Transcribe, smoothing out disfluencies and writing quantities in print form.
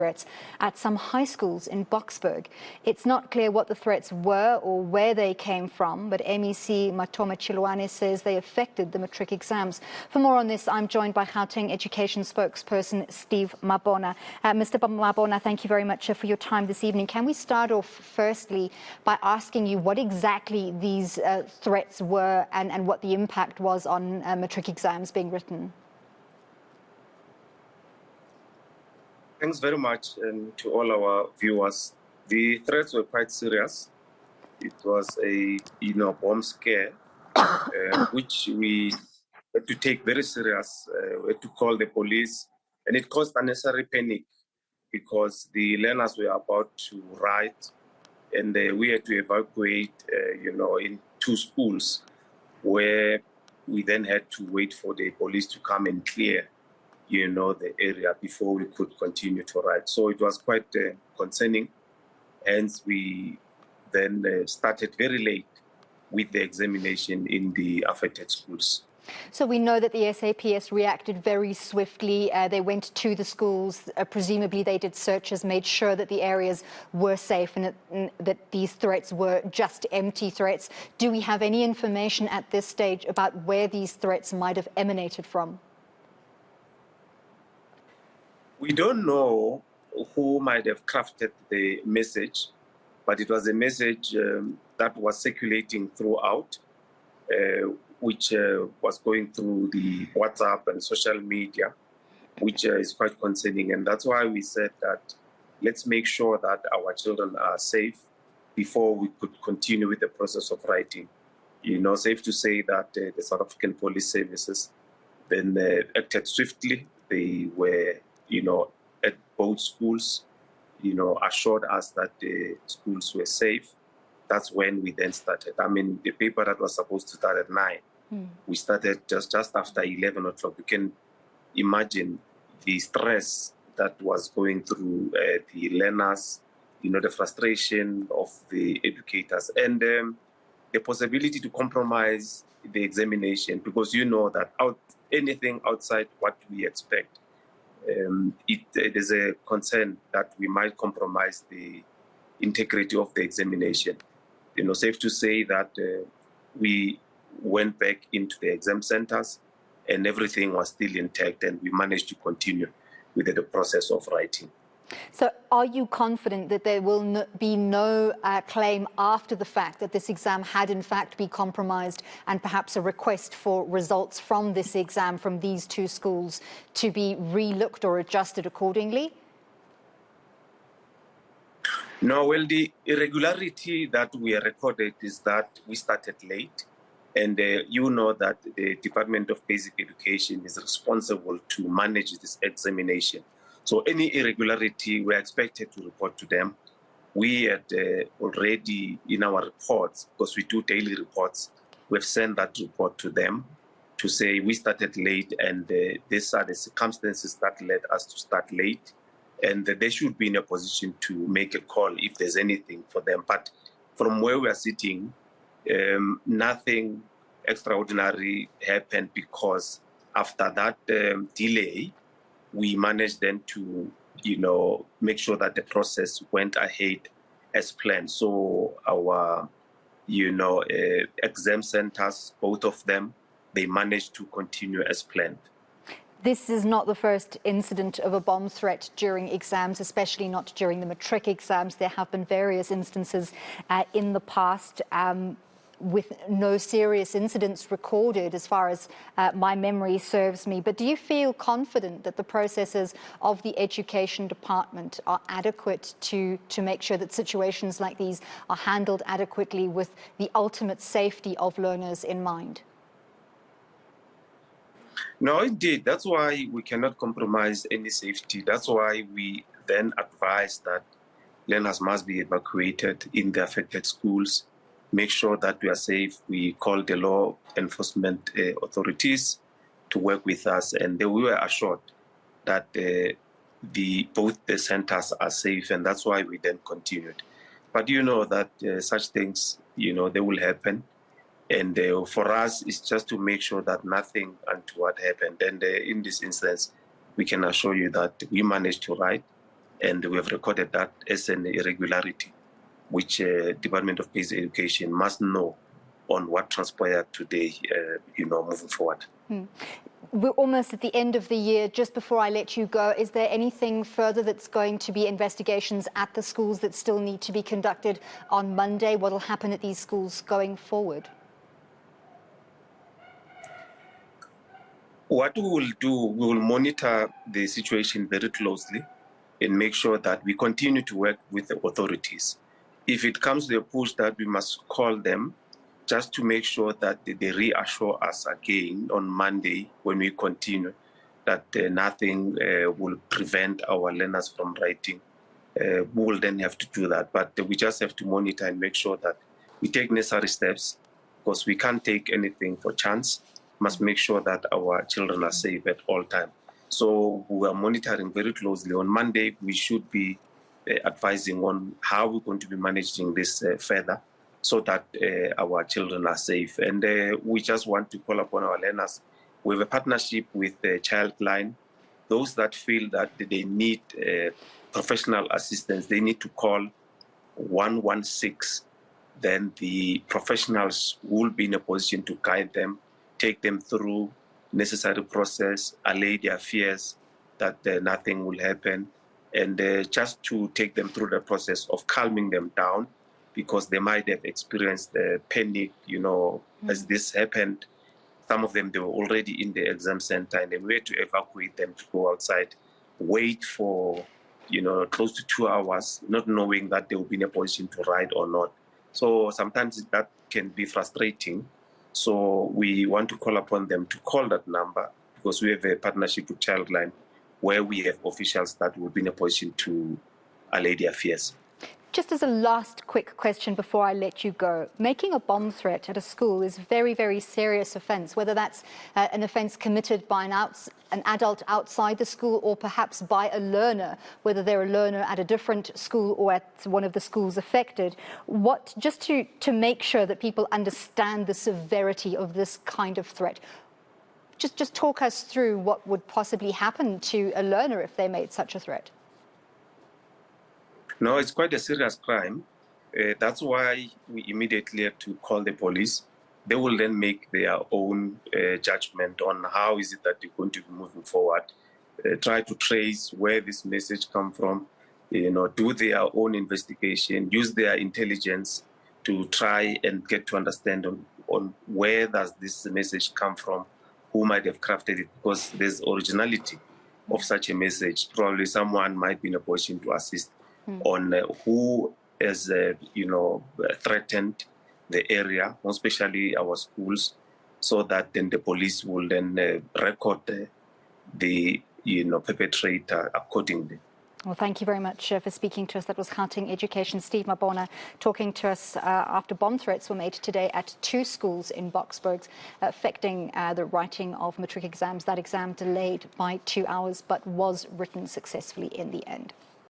threats at some high schools in Boksburg. It's not clear what the threats were or where they came from, but MEC Mabona says they affected the matric exams. For more on this, I'm joined by Gauteng Education spokesperson Steve Mabona. Mr. Mabona, thank you very much for your time this evening. Can we start off firstly by asking you what exactly these threats were and what the impact was on matric exams being written? Thanks very much to all our viewers. The threats were quite serious. It was a bomb scare, which we had to take very serious. We had to call the police, and it caused unnecessary panic because the learners were about to write, and we had to evacuate, in 2 schools, where we then had to wait for the police to come and clear the area before we could continue to write. So it was quite concerning. Hence, we then started very late with the examination in the affected schools. So we know that the SAPS reacted very swiftly. They went to the schools. Presumably they did searches, made sure that the areas were safe and that these threats were just empty threats. Do we have any information at this stage about where these threats might have emanated from? We don't know who might have crafted the message, but it was a message that was circulating throughout, which was going through the WhatsApp and social media, which is quite concerning. And that's why we said that let's make sure that our children are safe before we could continue with the process of writing. Safe to say that the South African Police Services then acted swiftly. They were at both schools, assured us that the schools were safe. That's when we then started. I mean, the paper that was supposed to start at 9, we started just after 11 o'clock. You can imagine the stress that was going through the learners, the frustration of the educators, and the possibility to compromise the examination, because that anything outside what we expect, there's a concern that we might compromise the integrity of the examination. Safe to say that we went back into the exam centers and everything was still intact, and we managed to continue with the process of writing. So are you confident that there will be no claim after the fact that this exam had in fact been compromised, and perhaps a request for results from this exam from these 2 schools to be relooked or adjusted accordingly? No, well, the irregularity that we recorded is that we started late. And that the Department of Basic Education is responsible to manage this examination. So any irregularity, we're expected to report to them. We had already, in our reports, because we do daily reports, we've sent that report to them to say we started late, and these are the circumstances that led us to start late. And they should be in a position to make a call if there's anything for them. But from where we are sitting, nothing extraordinary happened, because after that delay, we managed then to, make sure that the process went ahead as planned. So our, exam centers, both of them, they managed to continue as planned. This is not the first incident of a bomb threat during exams, especially not during the matric exams. There have been various instances in the past with no serious incidents recorded, as far as my memory serves me. But do you feel confident that the processes of the Education Department are adequate to make sure that situations like these are handled adequately with the ultimate safety of learners in mind? No, indeed. That's why we cannot compromise any safety. That's why we then advise that learners must be evacuated in the affected schools. Make sure that we are safe. We call the law enforcement authorities to work with us, and we were assured that both the centers are safe, and that's why we then continued. But that such things, they will happen. And for us, it's just to make sure that nothing untoward happened. And in this instance, we can assure you that we managed to write, and we have recorded that as an irregularity, which Department of Basic Education must know on what transpired today, moving forward. We're almost at the end of the year. Just before I let you go, is there anything further that's going to be investigations at the schools that still need to be conducted on Monday? What will happen at these schools going forward? What we will do, we will monitor the situation very closely and make sure that we continue to work with the authorities. If it comes to a push that we must call them, just to make sure that they reassure us again on Monday when we continue that nothing will prevent our learners from writing. We will then have to do that. But we just have to monitor and make sure that we take necessary steps, because we can't take anything for chance. Must make sure that our children are safe at all times. So we are monitoring very closely. On Monday, we should be advising on how we're going to be managing this further, so that our children are safe. And we just want to call upon our learners. We have a partnership with Childline. Those that feel that they need professional assistance, they need to call 116. Then the professionals will be in a position to guide them, take them through necessary process, allay their fears that nothing will happen, and just to take them through the process of calming them down, because they might have experienced panic, as this happened. Some of them, they were already in the exam center, and then we had to evacuate them to go outside, wait for, close to 2 hours, not knowing that they will be in a position to ride or not. So sometimes that can be frustrating. So we want to call upon them to call that number, because we have a partnership with Childline where we have officials that will be in a position to allay their fears. Just as a last quick question before I let you go, making a bomb threat at a school is a very, very serious offence, whether that's an offence committed by an adult outside the school, or perhaps by a learner, whether they're a learner at a different school or at one of the schools affected. Just to make sure that people understand the severity of this kind of threat, just talk us through what would possibly happen to a learner if they made such a threat. No, it's quite a serious crime. That's why we immediately have to call the police. They will then make their own judgment on how is it that they're going to be moving forward, try to trace where this message come from, do their own investigation, use their intelligence to try and get to understand on where does this message come from, who might have crafted it, because there's originality of such a message. Probably someone might be in a position to assist on who has, threatened the area, especially our schools, so that then the police will then record the perpetrator accordingly. Well, thank you very much for speaking to us. That was Gauteng Education Steve Mabona talking to us after bomb threats were made today at 2 schools in Boksburg, affecting the writing of matric exams. That exam delayed by 2 hours, but was written successfully in the end.